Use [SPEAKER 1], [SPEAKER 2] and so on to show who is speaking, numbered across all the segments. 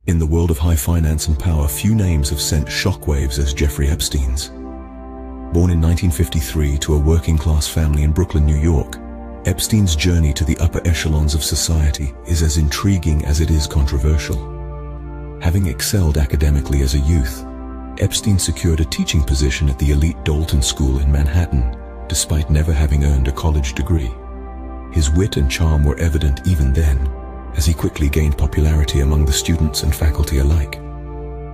[SPEAKER 1] In the world of high finance and power, few names have sent shockwaves as Jeffrey Epstein's. Born in 1953 to a working-class family in Brooklyn, New York, Epstein's journey to the upper echelons of society is as intriguing as it is controversial. Having excelled academically as a youth, Epstein secured a teaching position at the elite Dalton School in Manhattan, despite never having earned a college degree. His wit and charm were evident even then, as he quickly gained popularity among the students and faculty alike.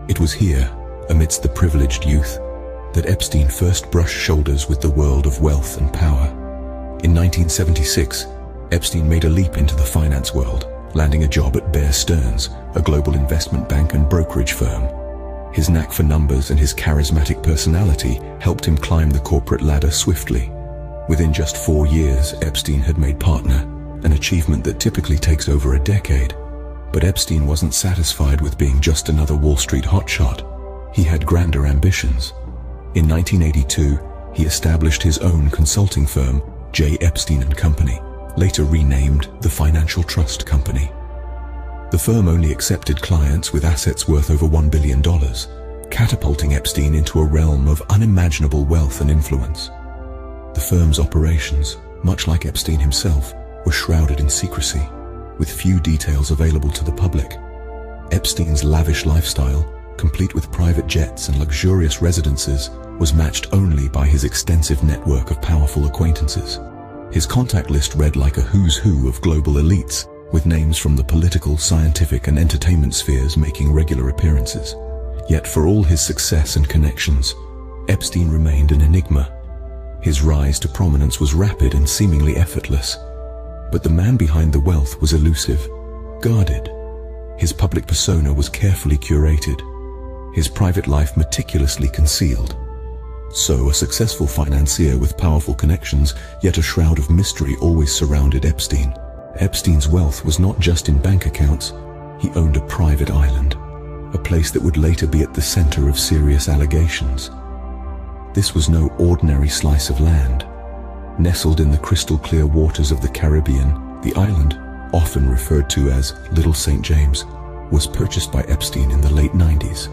[SPEAKER 1] It was here, amidst the privileged youth, that Epstein first brushed shoulders with the world of wealth and power. In 1976, Epstein made a leap into the finance world, landing a job at Bear Stearns, a global investment bank and brokerage firm. His knack for numbers and his charismatic personality helped him climb the corporate ladder swiftly. Within just 4 years, Epstein had made partner, an achievement that typically takes over a decade. But Epstein wasn't satisfied with being just another Wall Street hotshot. He had grander ambitions. In 1982, he established his own consulting firm, J. Epstein & Company, later renamed the Financial Trust Company. The firm only accepted clients with assets worth over $1 billion, catapulting Epstein into a realm of unimaginable wealth and influence. The firm's operations, much like Epstein himself, were shrouded in secrecy, with few details available to the public. Epstein's lavish lifestyle, complete with private jets and luxurious residences, was matched only by his extensive network of powerful acquaintances. His contact list read like a who's who of global elites, with names from the political, scientific, and entertainment spheres making regular appearances. Yet for all his success and connections, Epstein remained an enigma. His rise to prominence was rapid and seemingly effortless. But the man behind the wealth was elusive, guarded. His public persona was carefully curated, his private life meticulously concealed. So, a successful financier with powerful connections, yet a shroud of mystery always surrounded Epstein. Epstein's wealth was not just in bank accounts. He owned a private island, a place that would later be at the center of serious allegations. This was no ordinary slice of land. Nestled in the crystal-clear waters of the Caribbean, the island, often referred to as Little St. James, was purchased by Epstein in the late 90s.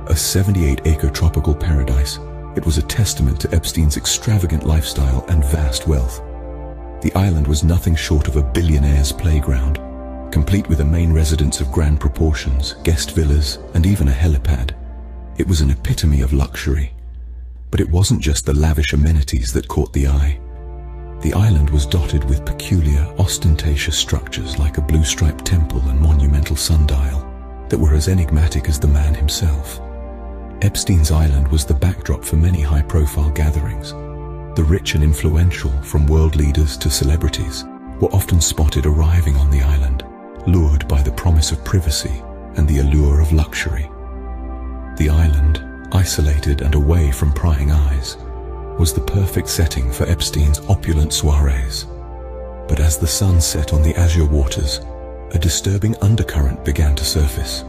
[SPEAKER 1] A 78-acre tropical paradise, it was a testament to Epstein's extravagant lifestyle and vast wealth. The island was nothing short of a billionaire's playground, complete with a main residence of grand proportions, guest villas, and even a helipad. It was an epitome of luxury. But it wasn't just the lavish amenities that caught the eye. The island was dotted with peculiar, ostentatious structures like a blue-striped temple and monumental sundial that were as enigmatic as the man himself. Epstein's island was the backdrop for many high-profile gatherings. The rich and influential, from world leaders to celebrities, were often spotted arriving on the island, lured by the promise of privacy and the allure of luxury. The island, isolated and away from prying eyes, was the perfect setting for Epstein's opulent soirees. But as the sun set on the azure waters, a disturbing undercurrent began to surface.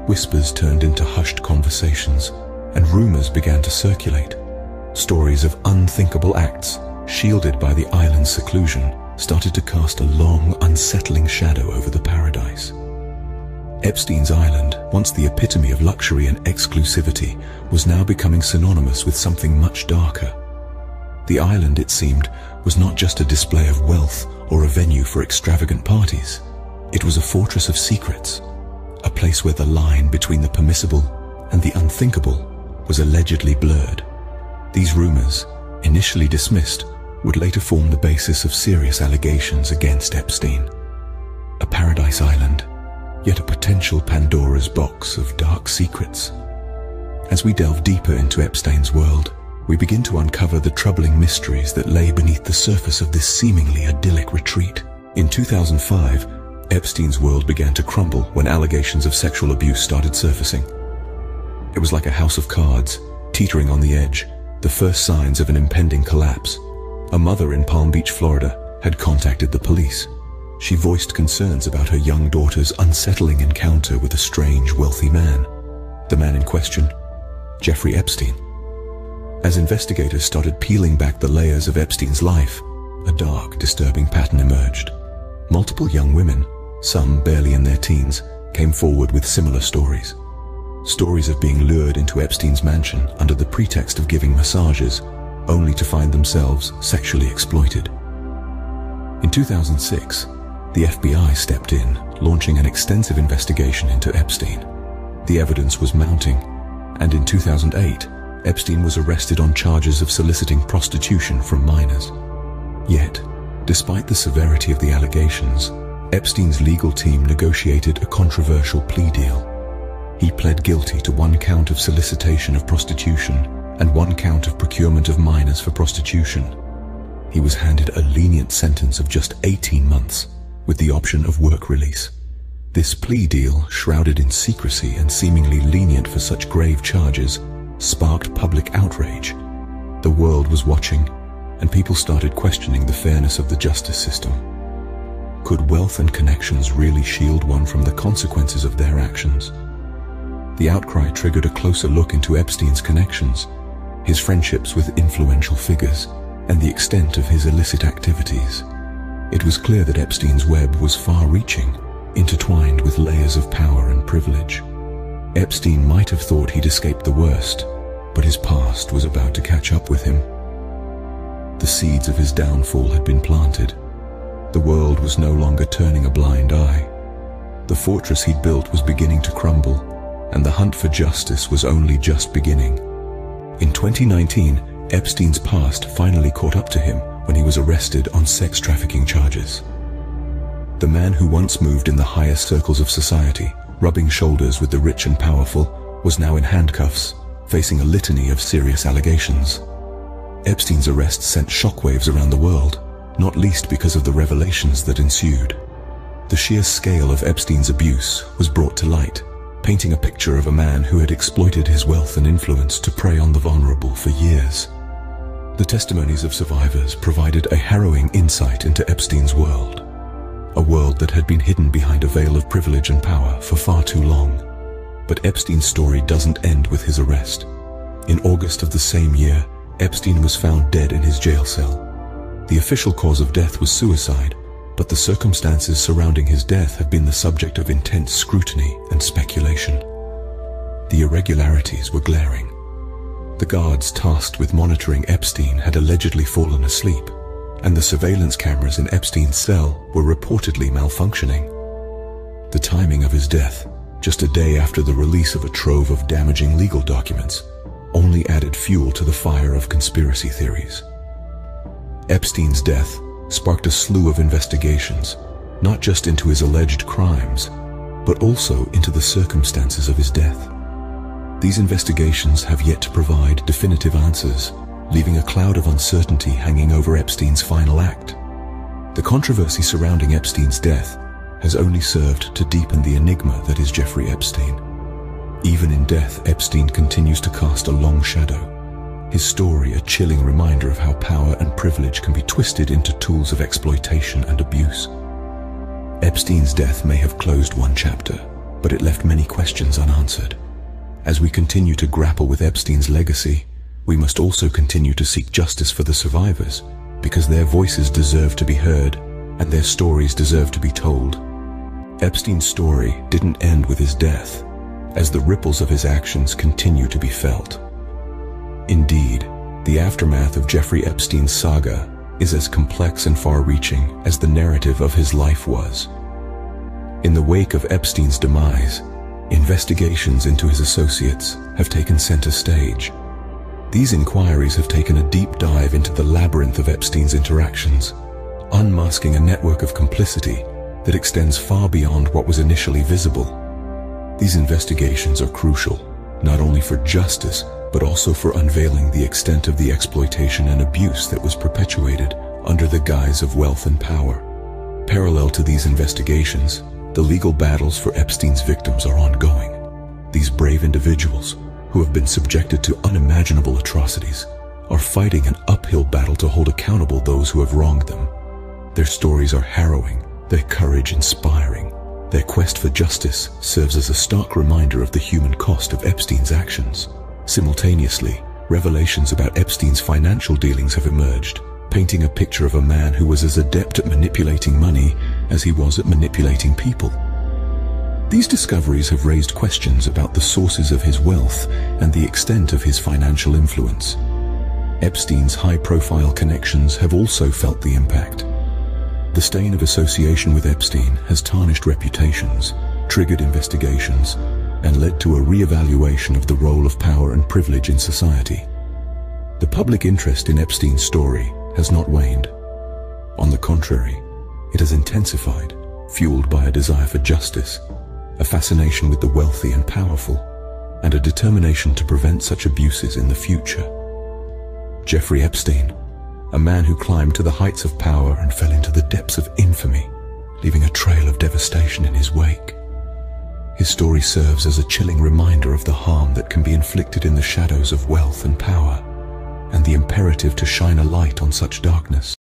[SPEAKER 1] Whispers turned into hushed conversations, and rumors began to circulate. Stories of unthinkable acts, shielded by the island's seclusion, started to cast a long, unsettling shadow over the paradise. Epstein's island, once the epitome of luxury and exclusivity, was now becoming synonymous with something much darker. The island, it seemed, was not just a display of wealth or a venue for extravagant parties. It was a fortress of secrets, a place where the line between the permissible and the unthinkable was allegedly blurred. These rumors, initially dismissed, would later form the basis of serious allegations against Epstein. A paradise island, yet a potential Pandora's box of dark secrets. As we delve deeper into Epstein's world, we begin to uncover the troubling mysteries that lay beneath the surface of this seemingly idyllic retreat. In 2005, Epstein's world began to crumble when allegations of sexual abuse started surfacing. It was like a house of cards, teetering on the edge, the first signs of an impending collapse. A mother in Palm Beach, Florida, had contacted the police. She voiced concerns about her young daughter's unsettling encounter with a strange, wealthy man. The man in question, Jeffrey Epstein. As investigators started peeling back the layers of Epstein's life, a dark, disturbing pattern emerged. Multiple young women, some barely in their teens, came forward with similar stories. Stories of being lured into Epstein's mansion under the pretext of giving massages, only to find themselves sexually exploited. In 2006, the FBI stepped in, launching an extensive investigation into Epstein. The evidence was mounting, and in 2008, Epstein was arrested on charges of soliciting prostitution from minors. Yet, despite the severity of the allegations, Epstein's legal team negotiated a controversial plea deal. He pled guilty to 1 count of solicitation of prostitution and 1 count of procurement of minors for prostitution. He was handed a lenient sentence of just 18 months, with the option of work release. This plea deal, shrouded in secrecy and seemingly lenient for such grave charges, sparked public outrage. The world was watching, and people started questioning the fairness of the justice system. Could wealth and connections really shield one from the consequences of their actions? The outcry triggered a closer look into Epstein's connections, his friendships with influential figures, and the extent of his illicit activities. It was clear that Epstein's web was far-reaching, intertwined with layers of power and privilege. Epstein might have thought he'd escaped the worst, but his past was about to catch up with him. The seeds of his downfall had been planted. The world was no longer turning a blind eye. The fortress he'd built was beginning to crumble, and the hunt for justice was only just beginning. In 2019, Epstein's past finally caught up to him when he was arrested on sex trafficking charges. The man who once moved in the highest circles of society, rubbing shoulders with the rich and powerful, was now in handcuffs, facing a litany of serious allegations. Epstein's arrest sent shockwaves around the world, not least because of the revelations that ensued. The sheer scale of Epstein's abuse was brought to light, painting a picture of a man who had exploited his wealth and influence to prey on the vulnerable for years. The testimonies of survivors provided a harrowing insight into Epstein's world, a world that had been hidden behind a veil of privilege and power for far too long. But Epstein's story doesn't end with his arrest. In August of the same year, Epstein was found dead in his jail cell. The official cause of death was suicide, but the circumstances surrounding his death have been the subject of intense scrutiny and speculation. The irregularities were glaring. The guards tasked with monitoring Epstein had allegedly fallen asleep, and the surveillance cameras in Epstein's cell were reportedly malfunctioning. The timing of his death, just a day after the release of a trove of damaging legal documents, only added fuel to the fire of conspiracy theories. Epstein's death sparked a slew of investigations, not just into his alleged crimes, but also into the circumstances of his death. These investigations have yet to provide definitive answers, leaving a cloud of uncertainty hanging over Epstein's final act. The controversy surrounding Epstein's death has only served to deepen the enigma that is Jeffrey Epstein. Even in death, Epstein continues to cast a long shadow. His story a chilling reminder of how power and privilege can be twisted into tools of exploitation and abuse. Epstein's death may have closed one chapter, but it left many questions unanswered. As we continue to grapple with Epstein's legacy, we must also continue to seek justice for the survivors, because their voices deserve to be heard and their stories deserve to be told. Epstein's story didn't end with his death, as the ripples of his actions continue to be felt. Indeed, the aftermath of Jeffrey Epstein's saga is as complex and far-reaching as the narrative of his life was. In the wake of Epstein's demise, investigations into his associates have taken center stage. These inquiries have taken a deep dive into the labyrinth of Epstein's interactions, unmasking a network of complicity that extends far beyond what was initially visible. These investigations are crucial, not only for justice, but also for unveiling the extent of the exploitation and abuse that was perpetuated under the guise of wealth and power. Parallel to these investigations, the legal battles for Epstein's victims are ongoing. These brave individuals, who have been subjected to unimaginable atrocities, are fighting an uphill battle to hold accountable those who have wronged them. Their stories are harrowing, their courage inspiring. Their quest for justice serves as a stark reminder of the human cost of Epstein's actions. Simultaneously, revelations about Epstein's financial dealings have emerged, painting a picture of a man who was as adept at manipulating money as he was at manipulating people. These discoveries have raised questions about the sources of his wealth and the extent of his financial influence. Epstein's high-profile connections have also felt the impact. The stain of association with Epstein has tarnished reputations, triggered investigations, and led to a re-evaluation of the role of power and privilege in society. The public interest in Epstein's story has not waned. On the contrary, it has intensified, fueled by a desire for justice, a fascination with the wealthy and powerful, and a determination to prevent such abuses in the future. Jeffrey Epstein, a man who climbed to the heights of power and fell into the depths of infamy, leaving a trail of devastation in his wake. His story serves as a chilling reminder of the harm that can be inflicted in the shadows of wealth and power, and the imperative to shine a light on such darkness.